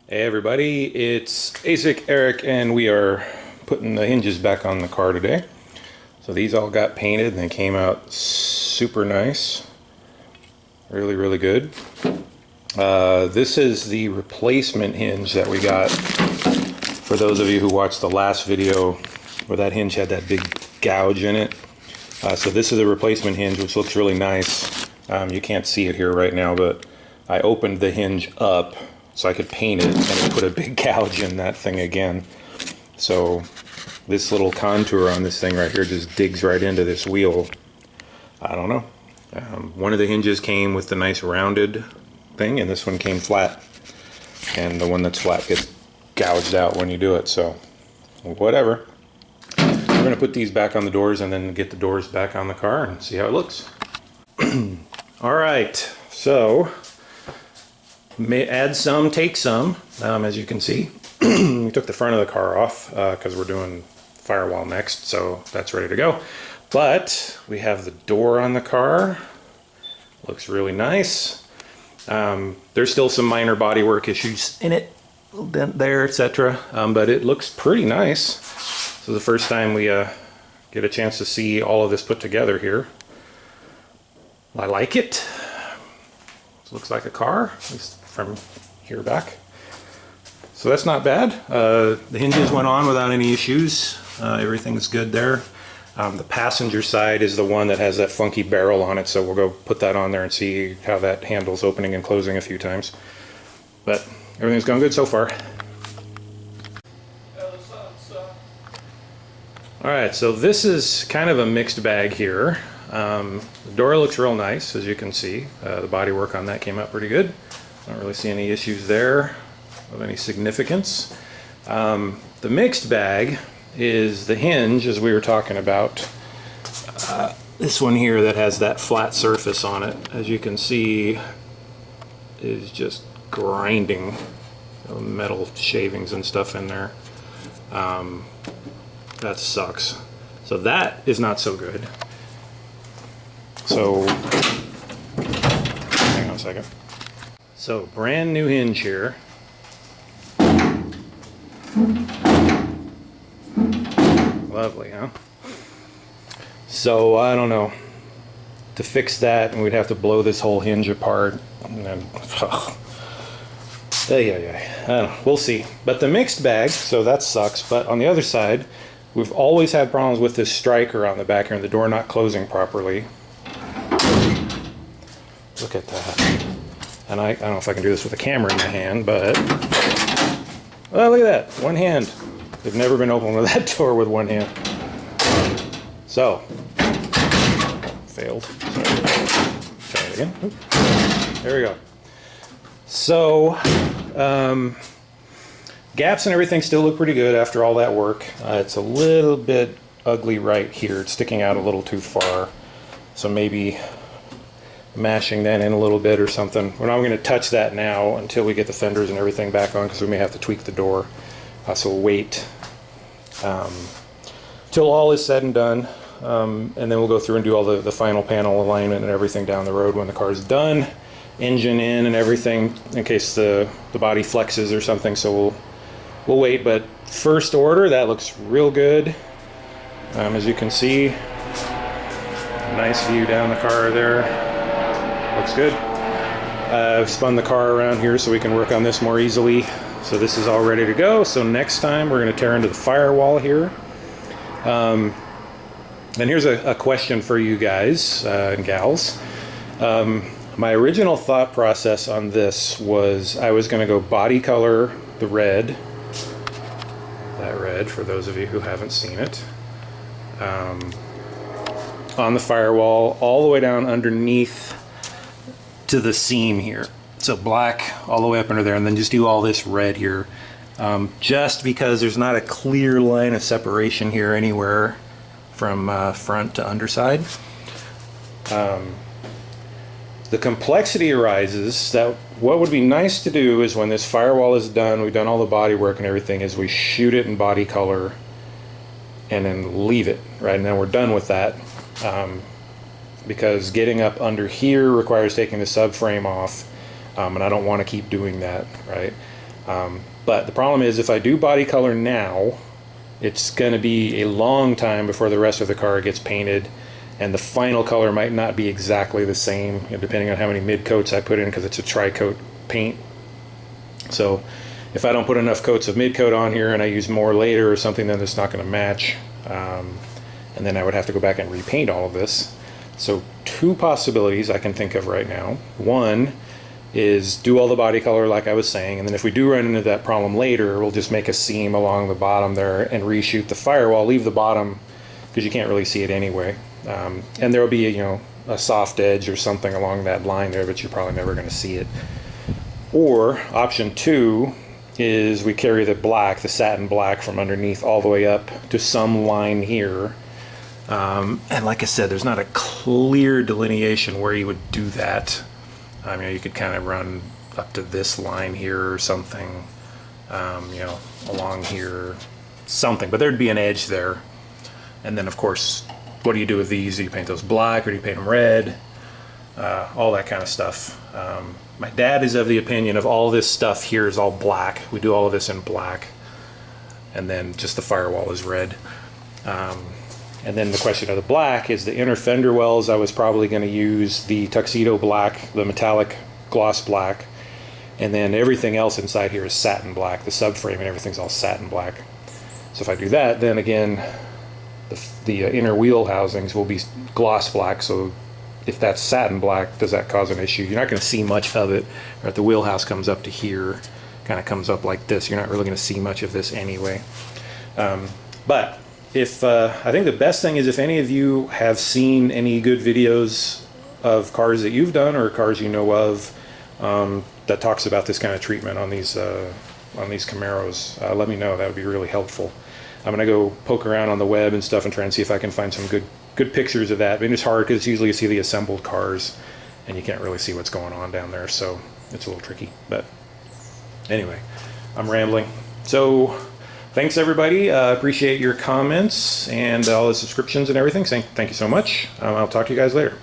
Hey everybody, it's ASIC Eric and we are putting the hinges back on the car today. So these all got painted and they came out super nice. Really good. This is the replacement hinge that we got. For those of you who watched the last video where that hinge had that big gouge in it. So this is a replacement hinge which looks really nice. You can't see it here right now, but I opened the hinge up so I could paint it, and it put a big gouge in that thing again. So this little contour on this thing right here just digs right into this wheel. I don't know. One of the hinges came with the nice rounded thing, and this one came flat. And the one that's flat gets gouged out when you do it, so whatever. We're gonna put these back on the doors and then get the doors back on the car and see how it looks. All right, so may add some, take some, as you can see. We took the front of the car off because we're doing firewall next, so that's ready to go. But we have the door on the car. Looks really nice. There's still some minor bodywork issues in it, a little dent there, etc. But it looks pretty nice. So the first time we get a chance to see all of this put together here. I like it. It looks like a car, at least from here back. So that's not bad. The hinges went on without any issues. Everything's good there. The passenger side is the one that has that funky barrel on it, so we'll go put that on there and see how that handles opening and closing a few times. But everything's going good so far. Alright, so this is kind of a mixed bag here. The door looks real nice, as you can see. The bodywork on that came out pretty good. Don't really see any issues there of any significance. The mixed bag is the hinge, as we were talking about. This one here that has that flat surface on it, as you can see, is just grinding metal shavings and stuff in there. That sucks. So that is not so good. So, hang on a second. So, brand new hinge here. Lovely, huh? So, I don't know. To fix that, and we'd have to blow this whole hinge apart. And then, I don't know. We'll see. But the mixed bag, so that sucks. But on the other side, we've always had problems with this striker on the back here and the door not closing properly. Look at that. And I don't know if I can do this with a camera in my hand, but oh, look at that, one hand. I've never been open with that door with one hand. So, failed. Sorry. Try it again. Oop. There we go. So, gaps and everything still look pretty good after all that work. It's a little bit ugly right here. It's sticking out a little too far. So maybe mashing that in a little bit or something. We're not going to touch that now until we get the fenders and everything back on, because we may have to tweak the door. So we'll wait till all is said and done, and then we'll go through and do all the final panel alignment and everything down the road when the car's done, engine in and everything, in case the body flexes or something. So we'll wait. But first order, that looks real good. As you can see, nice view down the car there. Looks good. I've spun the car around here so we can work on this more easily. So this is all ready to go. So next time we're going to tear into the firewall here. And here's a question for you guys and gals. My original thought process on this was I was going to go body color the red. That red, for those of you who haven't seen it. On the firewall, all the way down underneath to the seam here. So black all the way up under there, and then just do all this red here. Just because there's not a clear line of separation here anywhere from front to underside. The complexity arises that what would be nice to do is when this firewall is done, we've done all the body work and everything, is we shoot it in body color and then leave it, right? And then we're done with that. Because getting up under here requires taking the subframe off, and I don't want to keep doing that, right? But the problem is, if I do body color now, it's going to be a long time before the rest of the car gets painted, and the final color might not be exactly the same, depending on how many mid coats I put in, because it's a tri-coat paint. So if I don't put enough coats of mid coat on here and I use more later or something, then it's not going to match, and then I would have to go back and repaint all of this. So two possibilities I can think of right now. One is do all the body color like I was saying, and then if we do run into that problem later, we'll just make a seam along the bottom there and reshoot the firewall, leave the bottom because you can't really see it anyway, and there will be a soft edge or something along that line there, but you're probably never going to see it. Or option two is we carry the black, the satin black, from underneath all the way up to some line here, and like I said, there's not a clear delineation where you would do that. You could kind of run up to this line here or something, along here, something, but there'd be an edge there. And then of course, what do you do with these? Do you paint those black or do you paint them red? All that kind of stuff. My dad is of the opinion of all this stuff here is all black. We do all of this in black, and then just the firewall is red. And then the question of the black is the inner fender wells. I was probably going to use the tuxedo black, the metallic gloss black, and then everything else inside here is satin black. The subframe and everything's all satin black. So if I do that, then again, the inner wheel housings will be gloss black. So if that's satin black, does that cause an issue? You're not going to see much of it. Or if the wheelhouse comes up to here, kind of comes up like this, you're not really going to see much of this anyway. But if I think the best thing is if any of you have seen any good videos of cars that you've done or cars you know of that talks about this kind of treatment on these Camaros, let me know. That would be really helpful. I'm gonna go poke around on the web and stuff and try and see if I can find some good pictures of that. I mean, it's hard because usually you see the assembled cars and you can't really see what's going on down there, so it's a little tricky. But anyway, I'm rambling. So thanks everybody. Appreciate your comments and all the subscriptions and everything. Thank you so much. I'll talk to you guys later.